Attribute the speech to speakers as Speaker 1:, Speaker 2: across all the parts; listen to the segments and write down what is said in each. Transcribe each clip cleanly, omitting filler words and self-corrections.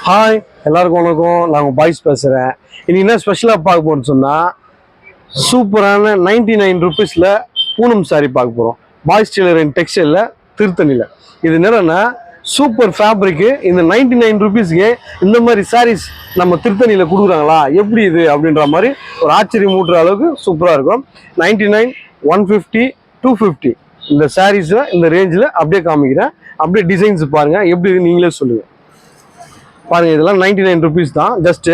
Speaker 1: Hi, எல்லாருக்கும் வணக்கம். நான் உங்கள் பாய்ஸ் பேசுகிறேன். இன்னைக்கு என்ன ஸ்பெஷலாக பார்க்க போகிறோன்னு சொன்னால், சூப்பரான 99 ருபீஸில் பூனம் சாரீ பார்க்க போகிறோம். பாய்ஸ் டெய்லர் அண்ட் டெக்ஸ்டைலில் திருத்தணியில். இது என்னன்னா சூப்பர் ஃபேப்ரிக்கு. இந்த 99 ருபீஸ்க்கு இந்த மாதிரி சாரீஸ் நம்ம திருத்தணியில் கொடுக்குறாங்களா, எப்படி இது அப்படின்ற மாதிரி ஒரு ஆச்சரியம் ஊட்டுற அளவுக்கு சூப்பராக இருக்கும். 99, 150, 250 இந்த சாரீஸில் இந்த ரேஞ்சில் அப்படியே காமிக்கிறேன். அப்படியே டிசைன்ஸ் பாருங்கள், எப்படி இது நீங்களே சொல்லுங்கள். பாருங்க, இதெல்லாம் 99 ருபீஸ் தான் ஜஸ்ட்.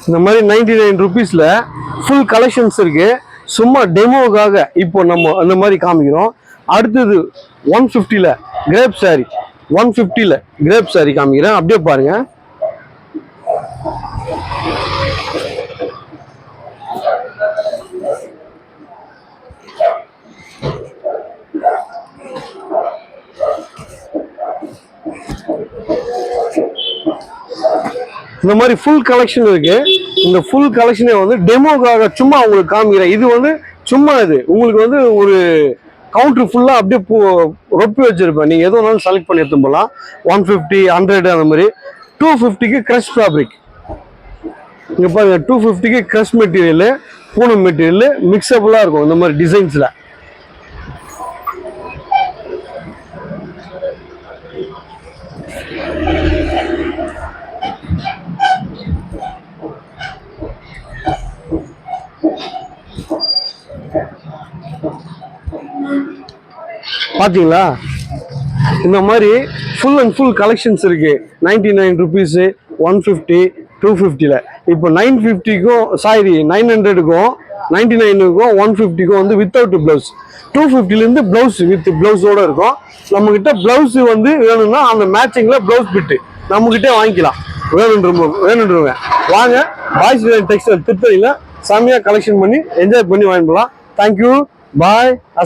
Speaker 1: இந்த மாதிரி 99 ருபீஸில் ஃபுல் கலெக்ஷன்ஸ் இருக்கு. சும்மா டெமோக்காக இப்போ நம்ம அந்த மாதிரி காமிக்கிறோம். அடுத்தது 150ல் கிரேப் சாரி, 150ல் கிரேப் சாரி காமிக்கிறேன். அப்படியே பாருங்க. இந்த மாதிரி ஃபுல் கலெக்ஷன் இருக்கு. இந்த ஃபுல் கலெக்ஷனே வந்து டெமோக்காக சும்மா உங்களுக்கு காமிக்கிறேன். இது வந்து சும்மா இது உங்களுக்கு வந்து ஒரு கவுண்டர் ஃபுல்லா அப்படியே ரொப்பி வச்சிருப்பேன். நீங்க எது வேணாலும் செலக்ட் பண்ணி எடுத்து போகலாம். 150, 100 அந்த மாதிரி. 250க்கு கிரஷ் ஃபேப்ரிக். இங்க பாருங்க, 250க்கு கிரஷ் மெட்டீரியல், பூனம் மெட்டீரியல் மிக்சபிளா இருக்கும் இந்த மாதிரி டிசைன்ஸ்ல. பாத்தீங்களா, இந்த மாதிரி ஃபுல் அண்ட் ஃபுல் கலெக்ஷன்ஸ் இருக்கு. 99 ருபீஸ், 150, 250ல. இப்போ 950க்கும் சாரி 900க்கும் 99க்கும் 150க்கும் வந்து வித்தவுட் பிளவுஸ். 250லேருந்து பிளவுஸ் வித் பிளவுஸோட இருக்கும். நம்ம கிட்ட பிளவுஸ் வந்து வேணும்னா அந்த மேட்சிங்ல பிளவுஸ் பிட்டு நம்ம கிட்டே வாங்கிக்கலாம். வேணுன்றவங்க வாங்க. பாய்ஸ் டெக்ஸ்டைல் திருத்தணியில் செம்மையா கலெக்ஷன் பண்ணி என்ஜாய் பண்ணி வாங்கிக்கலாம். தேங்க்யூ, பாய்.